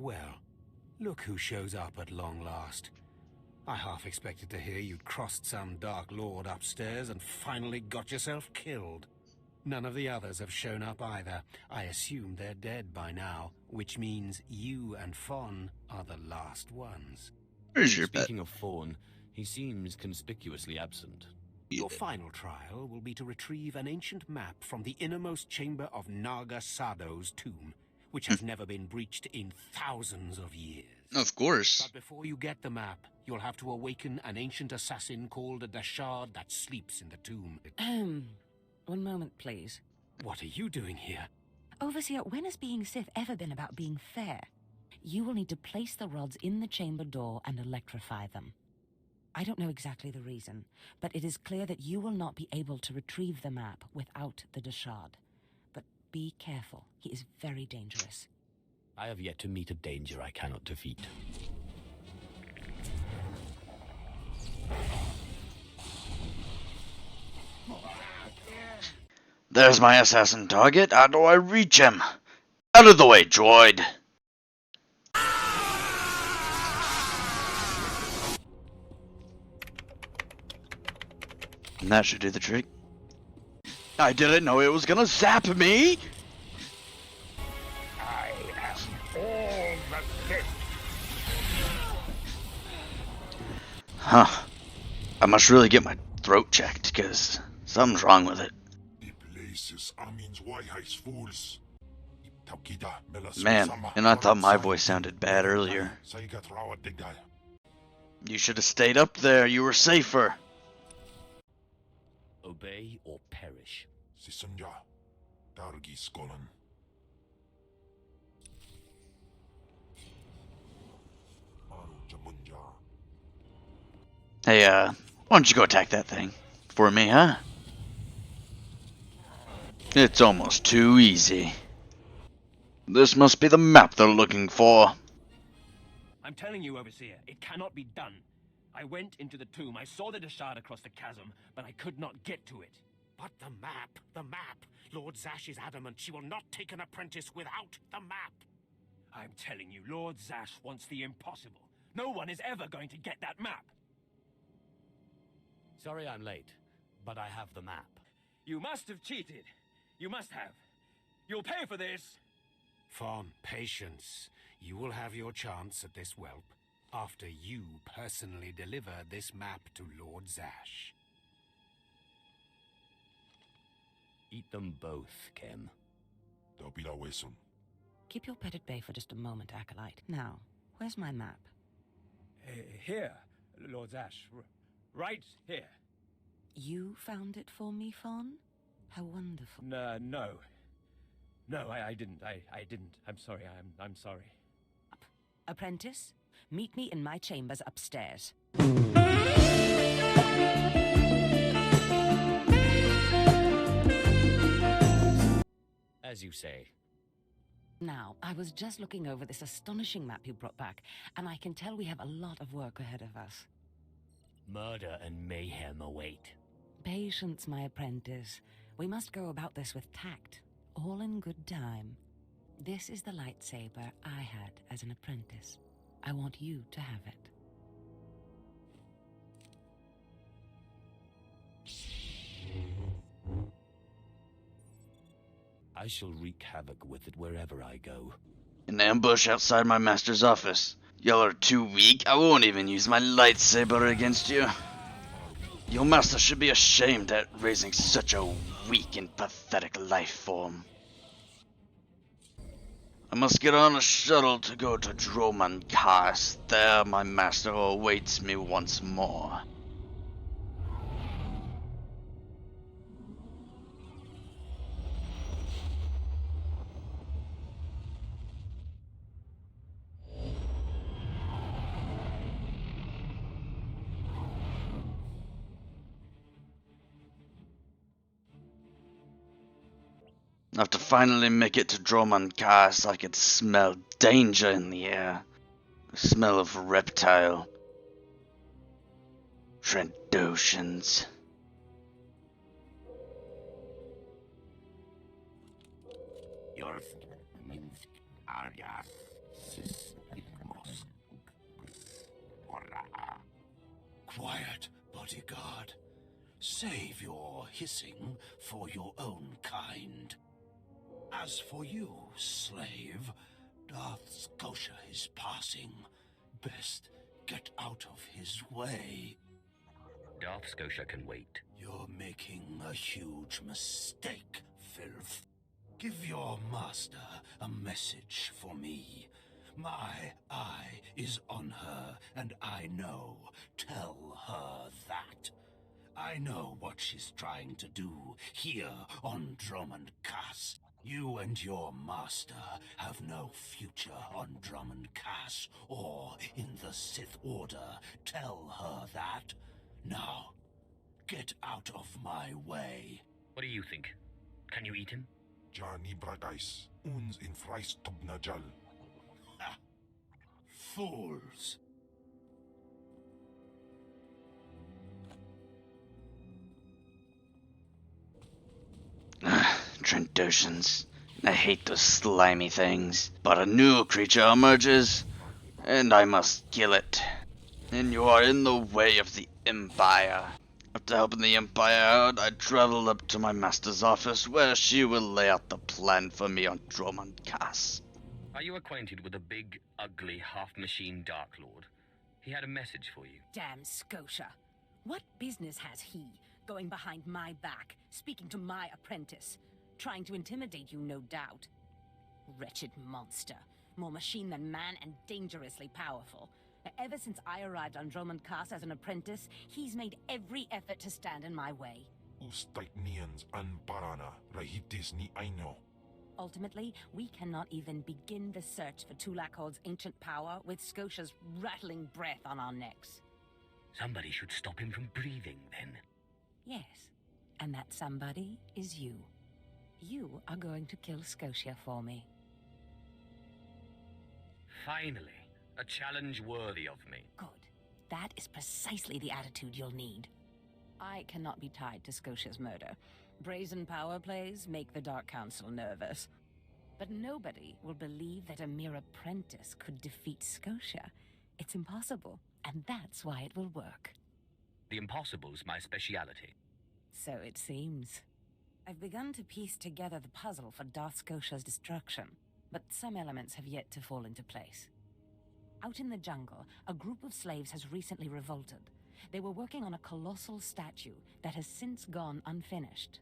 well, look who shows up at long last. I half expected to hear you'd crossed some Dark Lord upstairs and finally got yourself killed. None of the others have shown up either. I assume they're dead by now, which means you and Fawn are the last ones. Where's your bet? Speaking of Fawn, he seems conspicuously absent. Your final trial will be to retrieve an ancient map from the innermost chamber of Naga Sado's tomb, which has never been breached in thousands of years. Of course. But before you get the map, you'll have to awaken an ancient assassin called a Dashard that sleeps in the tomb. One moment, please. What are you doing here? Overseer, when has being Sith ever been about being fair? You will need to place the rods in the chamber door and electrify them. I don't know exactly the reason, but it is clear that you will not be able to retrieve the map without the Dashard. But be careful. He is very dangerous. I have yet to meet a danger I cannot defeat. There's my assassin target. How do I reach him? Out of the way, droid. And that should do the trick. I didn't know it was gonna zap me! I am all the Sith. Huh. I must really get my throat checked, because something's wrong with it. Man, and I thought my voice sounded bad earlier. You should have stayed up there. You were safer. Obey or perish. Hey, why don't you go attack that thing for me, huh? It's almost too easy. This must be the map they're looking for. I'm telling you, Overseer, it cannot be done. I went into the tomb, I saw the Dashard across the chasm, but I could not get to it. But the map, the map. Lord Zash is adamant she will not take an apprentice without the map. I'm telling you, Lord Zash wants the impossible. No one is ever going to get that map. Sorry I'm late, but I have the map. You must have cheated. You must have. You'll pay for this. Fawn, patience. You will have your chance at this whelp after you personally deliver this map to Lord Zash. Eat them both, Ken. Keep your pet at bay for just a moment, Acolyte. Now, where's my map? Here, Lord Zash. Right here. You found it for me, Fawn? How wonderful. No. No, I didn't. I didn't. I'm sorry. I'm sorry. Apprentice, meet me in my chambers upstairs. As you say. Now, I was just looking over this astonishing map you brought back, and I can tell we have a lot of work ahead of us. Murder and mayhem await. Patience, my apprentice. We must go about this with tact, all in good time. This is the lightsaber I had as an apprentice. I want you to have it. I shall wreak havoc with it wherever I go. An ambush outside my master's office. Y'all are too weak. I won't even use my lightsaber against you. Your master should be ashamed at raising such a weak and pathetic life form. I must get on a shuttle to go to Dromund Kaas. There my master awaits me once more. After finally make it to Dromund Kaas, I could smell danger in the air. The smell of reptile. Trandoshans. Yours, Minsk, Aryas, Sis, Quiet, bodyguard. Save your hissing for your own kind. As for you, slave, Darth Scotia is passing. Best get out of his way. Darth Scotia can wait. You're making a huge mistake, filth. Give your master a message for me. My eye is on her, and I know. Tell her that. I know what she's trying to do here on Dromund Kaas. You and your master have no future on Dromund Kaas or in the Sith Order. Tell her that. Now, get out of my way. What do you think? Can you eat him? Jani Bradais, uns in Freis Tobnajal. Ha! Fools! Trandoshans. I hate those slimy things. But a new creature emerges, and I must kill it. And you are in the way of the Empire. After helping the Empire out, I traveled up to my master's office, where she will lay out the plan for me on Dromund Kaas. Are you acquainted with a big, ugly, half-machine Dark Lord? He had a message for you. Damn Scotia. What business has he, going behind my back, speaking to my apprentice? Trying to intimidate you, no doubt. Wretched monster. More machine than man and dangerously powerful. Ever since I arrived on Dromund Kaas as an apprentice, he's made every effort to stand in my way. Ustaitnians an parana, rahitis ni aino. Ultimately, we cannot even begin the search for Tulakhod's ancient power with Scotia's rattling breath on our necks. Somebody should stop him from breathing, then. Yes, and that somebody is you. You are going to kill Scotia for me. Finally, a challenge worthy of me. Good. That is precisely the attitude you'll need. I cannot be tied to Scotia's murder. Brazen power plays make the Dark Council nervous. But nobody will believe that a mere apprentice could defeat Scotia. It's impossible, and that's why it will work. The impossible's my speciality. So it seems. I've begun to piece together the puzzle for Darth Scotia's destruction, but some elements have yet to fall into place. Out in the jungle, a group of slaves has recently revolted. They were working on a colossal statue that has since gone unfinished.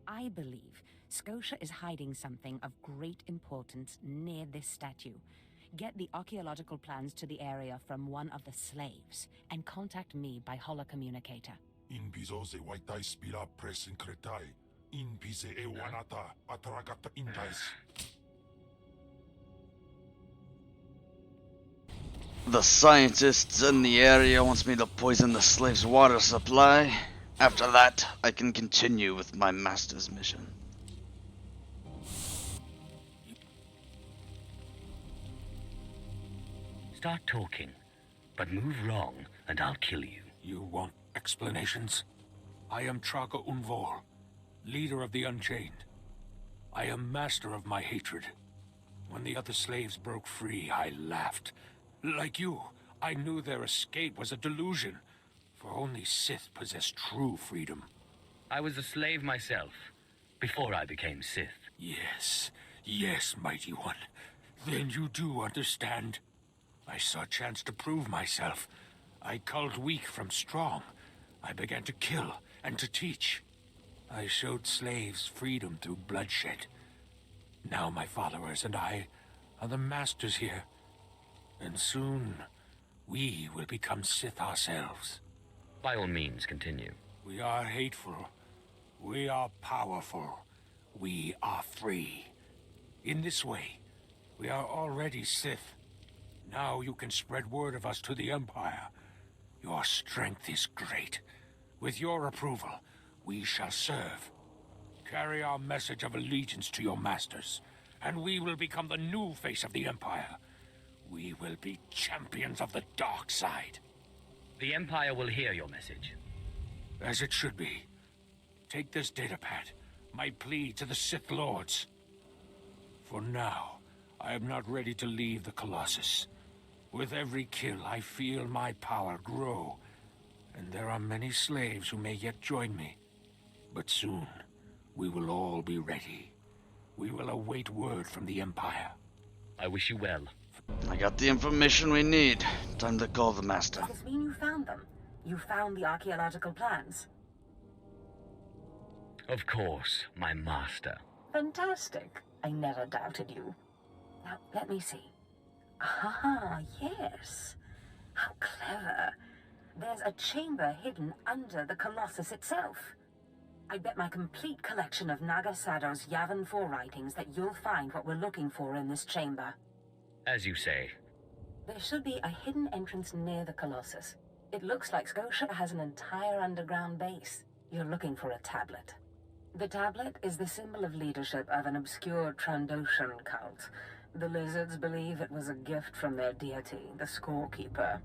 I believe Scotia is hiding something of great importance near this statue. Get the archaeological plans to the area from one of the slaves, and contact me by holocommunicator. In piso se waitai spira press in kretai. In pise e wanata atragata indais. The scientists in the area wants me to poison the slave's water supply. After that, I can continue with my master's mission. Start talking, but move wrong and I'll kill you. You want explanations? I am Traga Unvor, leader of the Unchained. I am master of my hatred. When the other slaves broke free, I laughed. Like you, I knew their escape was a delusion, for only Sith possess true freedom. I was a slave myself, before I became Sith. Yes, yes, mighty one. Then you do understand. I saw a chance to prove myself. I culled weak from strong. I began to kill and to teach. I showed slaves freedom through bloodshed. Now my followers and I are the masters here. And soon, we will become Sith ourselves. By all means, continue. We are hateful. We are powerful. We are free. In this way, we are already Sith. Now you can spread word of us to the Empire. Your strength is great. With your approval, we shall serve. Carry our message of allegiance to your masters, and we will become the new face of the Empire. We will be champions of the dark side. The Empire will hear your message. As it should be. Take this datapad, my plea to the Sith Lords. For now, I am not ready to leave the Colossus. With every kill, I feel my power grow. and there are many slaves who may yet join me. But soon, we will all be ready. We will await word from the Empire. I wish you well. I got the information we need. Time to call the Master. Does this mean you found them? You found the archaeological plans? Of course, my master. Fantastic. I never doubted you. Now, let me see. Ah, yes. How clever. There's a chamber hidden under the Colossus itself. I bet my complete collection of Nagasado's Yavin 4 writings that you'll find what we're looking for in this chamber. As you say. There should be a hidden entrance near the Colossus. It looks like Scotia has an entire underground base. You're looking for a tablet. The tablet is the symbol of leadership of an obscure Trandoshan cult. The lizards believe it was a gift from their deity, the Scorekeeper.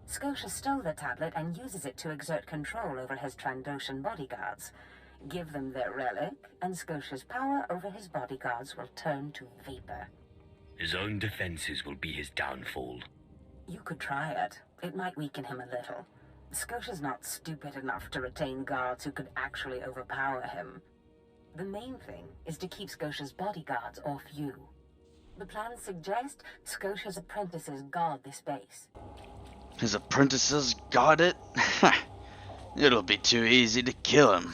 Scotia stole the tablet and uses it to exert control over his Trandoshan bodyguards. Give them their relic, and Scotia's power over his bodyguards will turn to vapor. His own defenses will be his downfall. You could try it. It might weaken him a little. Scotia's not stupid enough to retain guards who could actually overpower him. The main thing is to keep Scotia's bodyguards off you. The plans suggest Scotia's apprentices guard this base. His apprentices guard it? It'll be too easy to kill him.